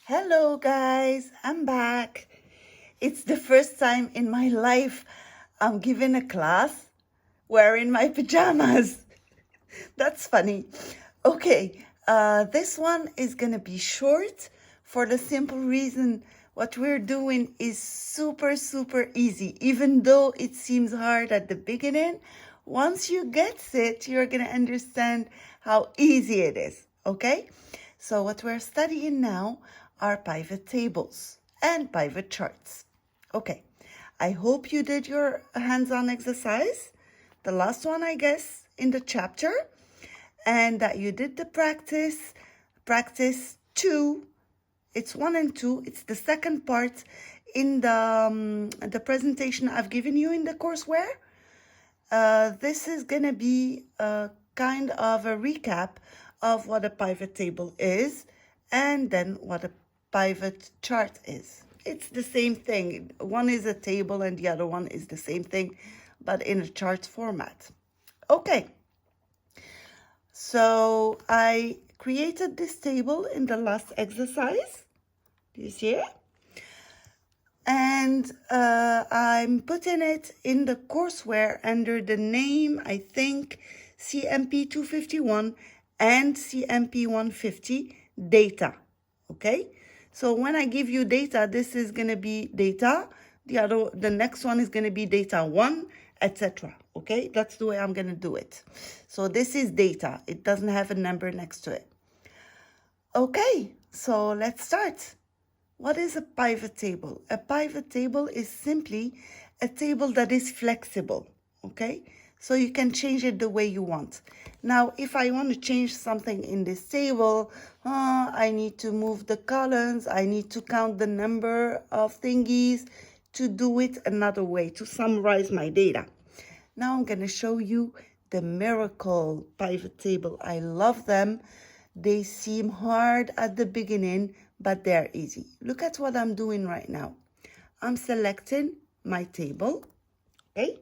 Hello guys, I'm back. It's the first time in my life I'm giving a class wearing my pajamas. That's funny. Okay, this one is gonna be short for the simple reason what we're doing is super easy. Even though it seems hard at the beginning, once you get it, you're gonna understand how easy it is, okay? So what we're studying now are pivot tables and pivot charts. Okay, I hope you did your hands-on exercise, the last one, I guess, in the chapter, and that you did the practice 2. It's 1 and 2. It's the second part in the presentation I've given you in the courseware. This is going to be a kind of a recap of what a pivot table is and then what a pivot chart is. It's the same thing. One is a table and the other one is the same thing, but in a chart format. Okay, so I created this table in the last exercise. Do you see it? And I'm putting it in the courseware under the name, I think, CMP251 and CMP150 data, okay? So when I give you data, this is going to be data. The next one is going to be data 1, etc. Okay, that's the way I'm going to do it. So this is data. It doesn't have a number next to it. Okay, so let's start. What is a pivot table? A pivot table is simply a table that is flexible, okay? So you can change it the way you want. Now, if I want to change something in this table, I need to move the columns, I need to count the number of thingies to do it another way, to summarize my data. Now I'm going to show you the miracle pivot table. I love them. They seem hard at the beginning, but they're easy. Look at what I'm doing right now. I'm selecting my table, okay?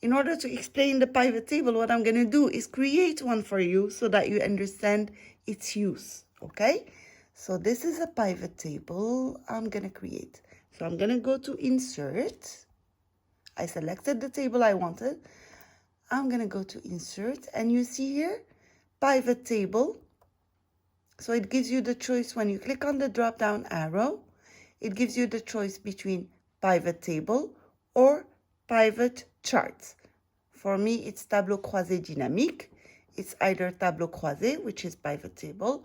In order to explain the pivot table, what I'm going to do is create one for you so that you understand its use, okay? So this is a pivot table I'm going to create. So I'm going to go to Insert. I selected the table I wanted. I'm going to go to Insert, and you see here, Pivot Table. So it gives you the choice when you click on the drop-down arrow. It gives you the choice between Pivot Table or Pivot Chart. For me, it's Tableau Croisé Dynamique. It's either Tableau Croisé, which is Pivot Table,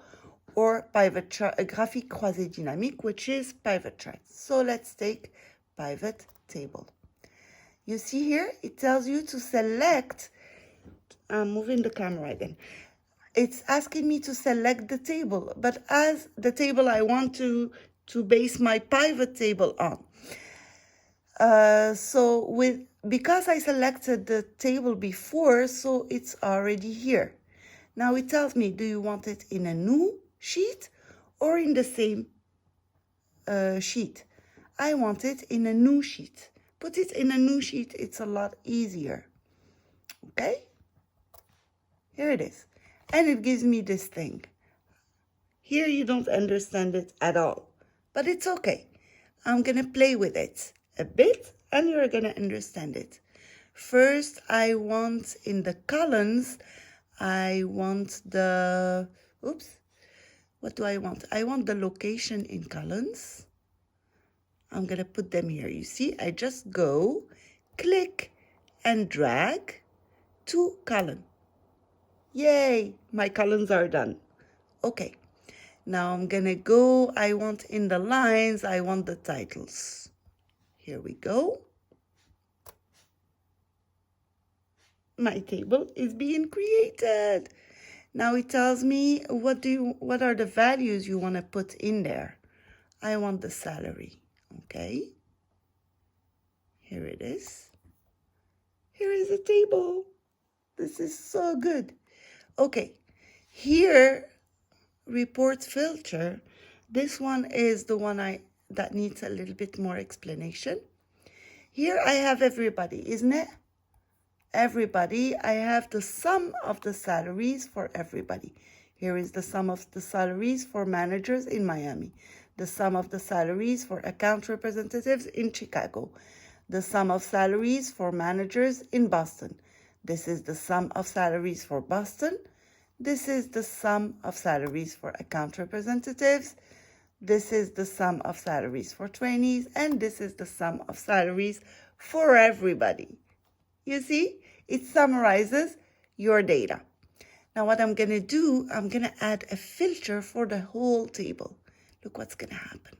or Pivot Chart, Graphique Croisé Dynamique, which is Pivot Chart. So let's take Pivot Table. You see here, it tells you to select, I'm moving the camera again. It's asking me to select the table, but as the table I want to base my pivot table on. Because I selected the table before, so it's already here. Now it tells me, do you want it in a new sheet or in the same sheet? I want it in a new sheet. Put it in a new sheet, it's a lot easier. Okay? Here it is. And it gives me this thing. Here you don't understand it at all, but it's okay. I'm going to play with it a bit and you're going to understand it. First, I want in the columns, I want the, what do I want? I want the location in columns. I'm going to put them here. You see, I just go, click, and drag to column. Yay, my columns are done. Okay, now I'm gonna go, I want in the lines, I want the titles. Here we go. My table is being created. Now it tells me what are the values you want to put in there. I want the salary, okay? Here it is. Here is a table. This is so good. Okay, here, report filter. This one is the one that needs a little bit more explanation. Here I have everybody, isn't it? Everybody, I have the sum of the salaries for everybody. Here is the sum of the salaries for managers in Miami, the sum of the salaries for account representatives in Chicago, the sum of salaries for managers in Boston. This is the sum of salaries for Boston. This is the sum of salaries for account representatives. This is the sum of salaries for trainees, and this is the sum of salaries for everybody. You see, it summarizes your data. Now what I'm going to do, I'm going to add a filter for the whole table. Look what's going to happen.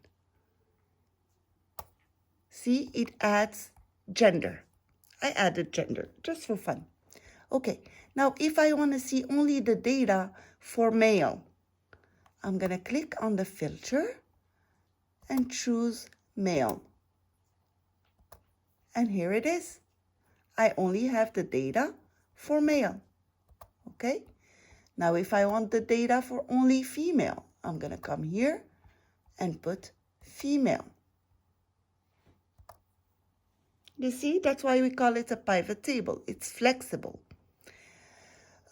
See, it adds gender. I added gender just for fun. Okay, now if I want to see only the data for male, I'm going to click on the filter and choose male. And here it is. I only have the data for male. Okay, now if I want the data for only female, I'm going to come here and put female. You see, that's why we call it a pivot table. It's flexible.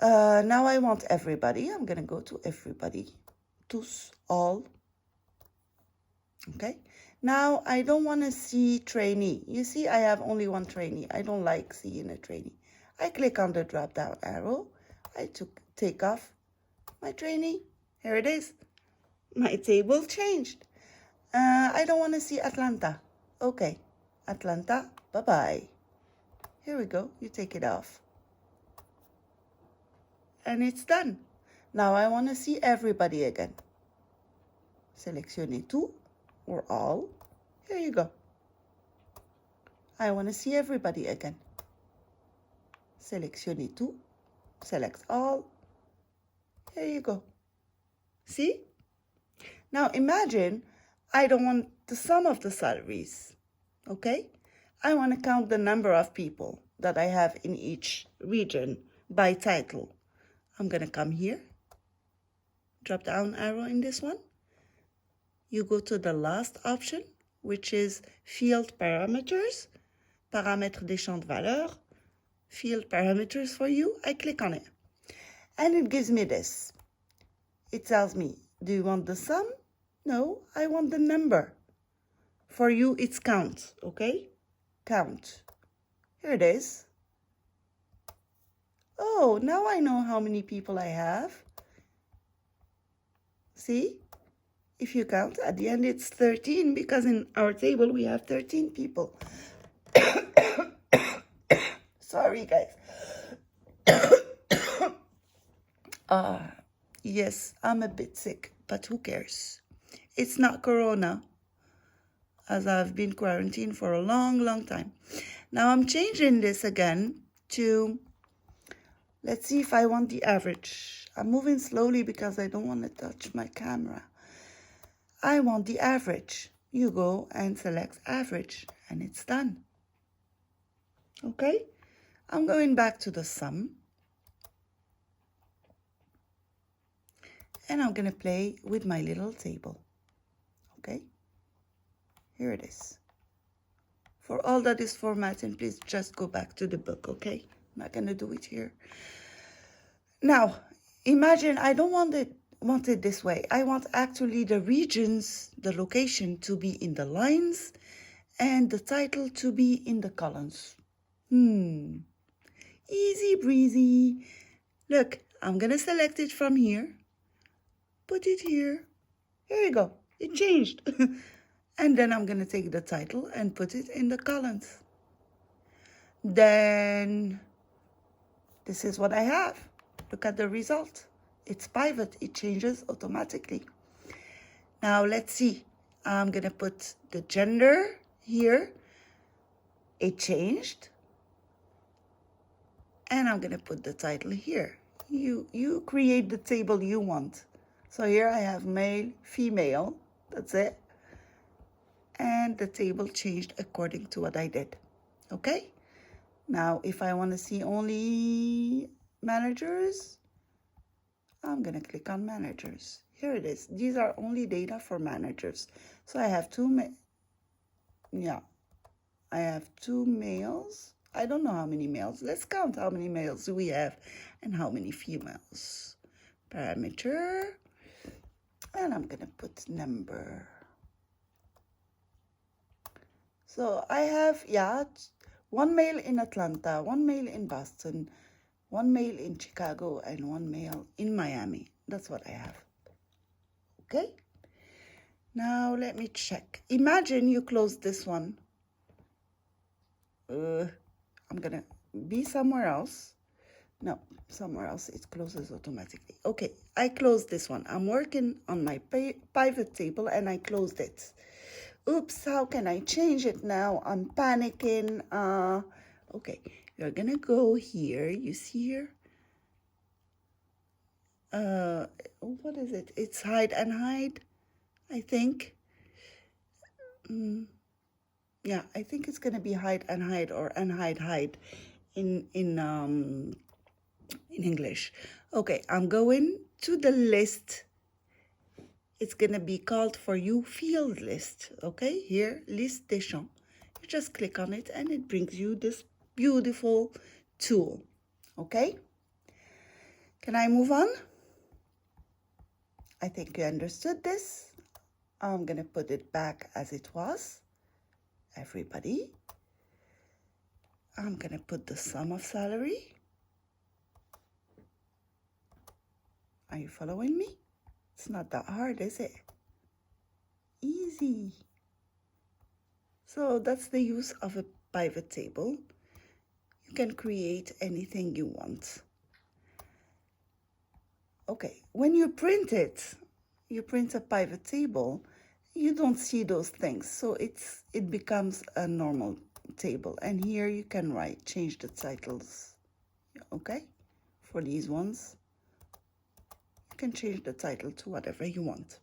Now I want everybody. I'm going to go to everybody. Tous, all. Okay. Now I don't want to see trainee. You see, I have only one trainee. I don't like seeing a trainee. I click on the drop-down arrow. I take off my trainee. Here it is. My table changed. I don't want to see Atlanta. Okay. Atlanta, bye-bye. Here we go. You take it off. And it's done. Now I want to see everybody again. Sélectionnez tout or all. Here you go. I want to see everybody again. Sélectionnez tout. Select all. Here you go. See? Now imagine I don't want the sum of the salaries. Okay? I want to count the number of people that I have in each region by title. I'm going to come here, drop down arrow in this one. You go to the last option, which is field parameters, paramètres des champs de valeur, field parameters for you. I click on it and it gives me this. It tells me, do you want the sum? No, I want the number. For you, it's count, okay? Count. Here it is. Oh, now I know how many people I have. See? If you count, at the end it's 13 because in our table we have 13 people. Sorry, guys. Yes, I'm a bit sick, but who cares? It's not corona, as I've been quarantined for a long, long time. Now I'm changing this again to, let's see if I want the average. I'm moving slowly because I don't want to touch my camera. I want the average. You go and select average and it's done. Okay, I'm going back to the sum. And I'm going to play with my little table. Okay, here it is. For all that is formatting, please just go back to the book, okay? I'm not going to do it here. Now, imagine I don't want it this way. I want actually the regions, the location to be in the lines and the title to be in the columns. Easy breezy. Look, I'm going to select it from here. Put it here. Here you go. It changed. And then I'm going to take the title and put it in the columns. Then this is what I have. Look at the result. It's pivot. It changes automatically. Now let's see. I'm going to put the gender here. It changed. And I'm going to put the title here. You create the table you want. So here I have male, female. That's it. And the table changed according to what I did. Okay? Now, if I want to see only managers, I'm going to click on managers. Here it is. These are only data for managers. So I have two males. I don't know how many males. Let's count how many males do we have and how many females. parameter, and I'm gonna put number. So I have, yeah, one male in Atlanta, one male in Boston, one male in Chicago, and one male in Miami. That's what I have. Okay. Now let me check. Imagine you close this one. I'm gonna be somewhere else. No, somewhere else it closes automatically. Okay, I closed this one. I'm working on my pivot table and I closed it. Oops, how can I change it now? I'm panicking. Okay, you're gonna go here. You see here? What is it? It's hide and hide, I think. Yeah, I think it's gonna be hide and hide or unhide hide in English. Okay, I'm going to the list. It's gonna be called for you field list. Okay, here, liste des champs. You just click on it and it brings you this beautiful tool. Okay, can I move on? I think you understood this. I'm gonna put it back as it was. Everybody, I'm gonna put the sum of salary. Are you following me? It's not that hard, is it? Easy. So that's the use of a pivot table. You can create anything you want. Okay, when you print it, you print a pivot table, you don't see those things. So it becomes a normal table. And here you can change the titles. Okay, for these ones, you can change the title to whatever you want.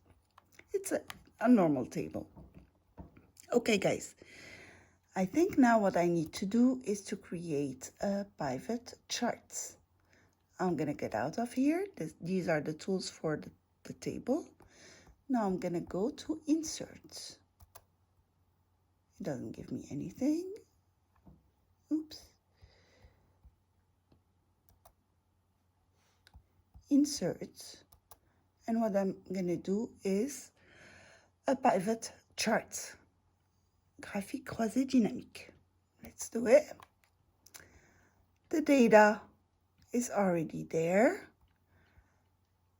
It's a normal table. Okay, guys, I think now what I need to do is to create a pivot chart. I'm gonna get out of here. These are the tools for the table. Now I'm gonna go to insert. It doesn't give me anything. Oops. Insert. And what I'm gonna do is a pivot chart. Graphique croisé dynamique. Let's do it. The data is already there.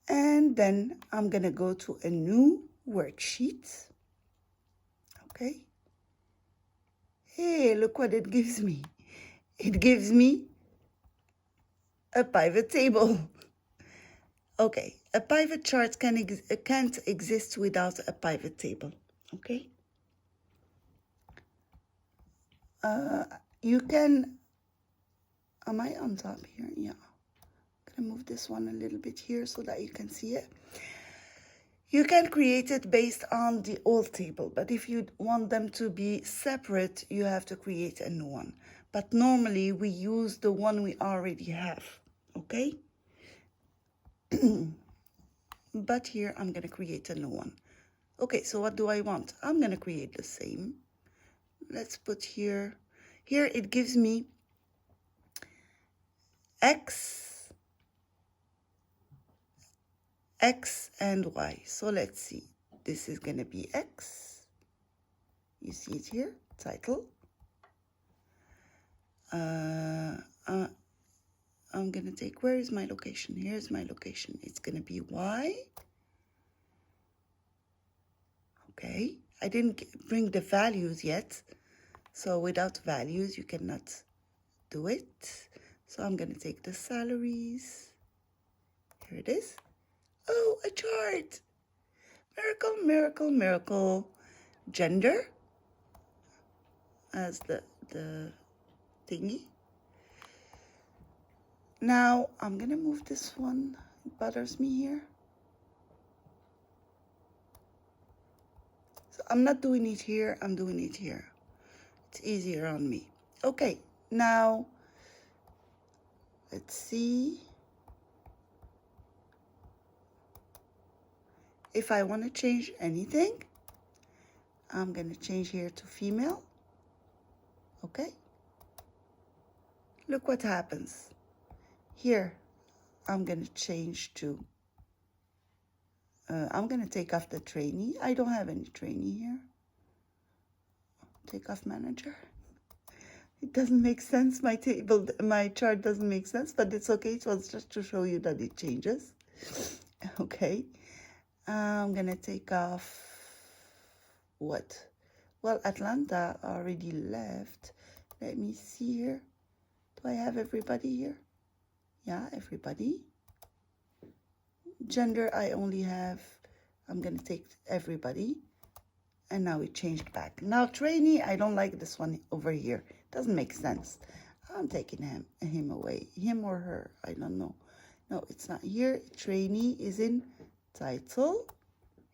And then I'm gonna go to a new worksheet. Okay. Hey, look what it gives me. It gives me a pivot table. Okay, a pivot chart can't exist without a pivot table. Okay. You can, am I on top here? Yeah. I'm gonna move this one a little bit here so that you can see it. You can create it based on the old table, but if you want them to be separate, you have to create a new one. But normally we use the one we already have, okay? But here I'm gonna create a new one. Okay, so what do I want? I'm gonna create the same. Let's put here it gives me X and Y. So let's see. This is gonna be X. You see it here, title. I'm gonna take, where is my location? Here's my location. It's gonna be Y. Okay, I didn't bring the values yet. So without values, you cannot do it. So I'm gonna take the salaries. Here it is. Oh, a chart. Miracle, miracle, miracle. Gender as the thingy. Now I'm gonna move this one. It bothers me here. So I'm not doing it here, I'm doing it here. It's easier on me. Okay, now let's see. If I want to change anything, I'm gonna change here to female. Okay. Look what happens. Here, I'm gonna change to I'm going to take off the trainee. I don't have any trainee here. Take off manager. It doesn't make sense. My chart doesn't make sense, but it's okay. It was just to show you that it changes. Okay. I'm going to take off what? Well, Atlanta already left. Let me see here. Do I have everybody here? Yeah, everybody. Gender, I only have, I'm going to take everybody. And now it changed back. Now, trainee, I don't like this one over here. Doesn't make sense. I'm taking him away. Him or her, I don't know. No, it's not here. Trainee is in title.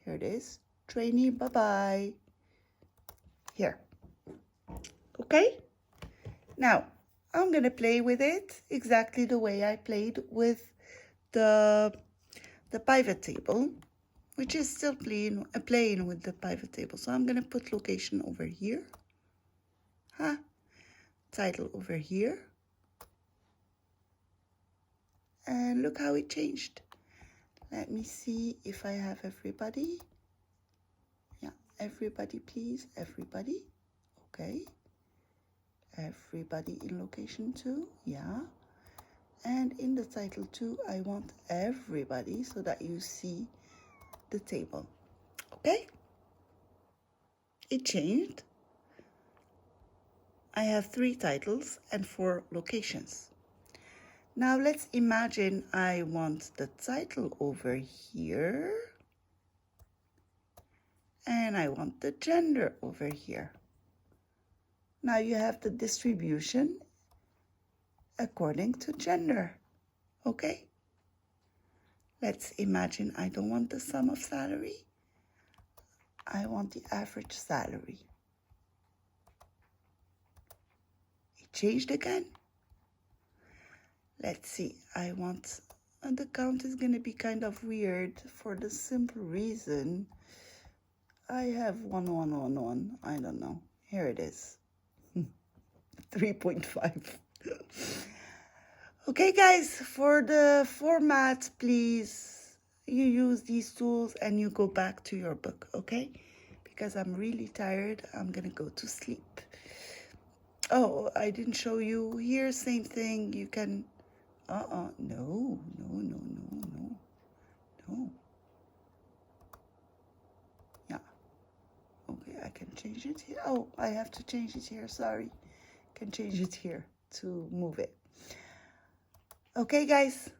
Here it is. Trainee, bye-bye. Here. Okay? Now, I'm going to play with it exactly the way I played with the pivot table, which is still playing with the pivot table. So I'm going to put location over here. Title over here. And look how it changed. Let me see if I have everybody. Yeah, everybody, please. Everybody. Okay. Everybody in location 2. Yeah. And in the title 2, I want everybody so that you see the table. Okay? It changed. I have 3 titles and 4 locations. Now let's imagine I want the title over here and I want the gender over here. Now you have the distribution according to gender. Okay? Let's imagine I don't want the sum of salary. I want the average salary. It changed again. Let's see, I want, and the count is going to be kind of weird for the simple reason I have 1, 1, 1, 1. I don't know. Here it is. 3.5. Okay, guys, for the format, please, you use these tools and you go back to your book, okay? Because I'm really tired. I'm going to go to sleep. Oh, I didn't show you here. Same thing. You can... No. Yeah. Okay, I can change it here. Oh, I have to change it here. Sorry. Can change it here to move it. Okay, guys.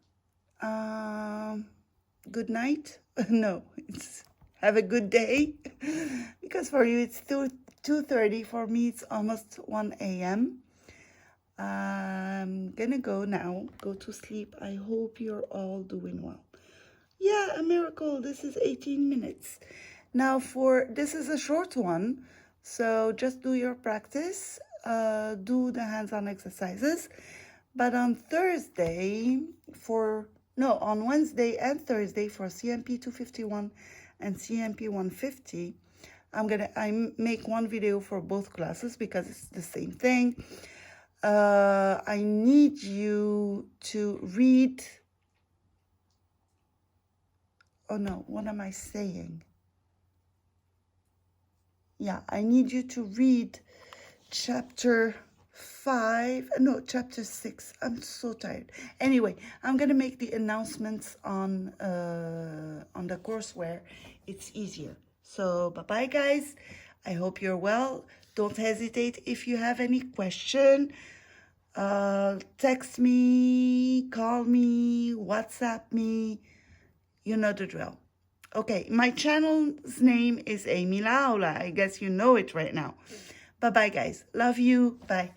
Good night. No, it's have a good day. Because for you, it's 2:30. For me, it's almost 1 a.m. I'm gonna go now, go to sleep. I hope you're all doing well. Yeah, a miracle. This is 18 minutes. Now this is a short one, so just do your practice, do the hands-on exercises. But on Wednesday and Thursday for CMP251 and CMP150, I make one video for both classes because it's the same thing. I need you to read. Oh no, what am I saying? Yeah, I need you to read chapter 6. I'm so tired. Anyway, I'm gonna make the announcements on the courseware. It's easier. So bye-bye, guys. I hope you're well. Don't hesitate if you have any question. Text me, call me, WhatsApp me. You know the drill. Okay, my channel's name is Amy Laula. I guess you know it right now. Bye-bye, guys. Love you. Bye.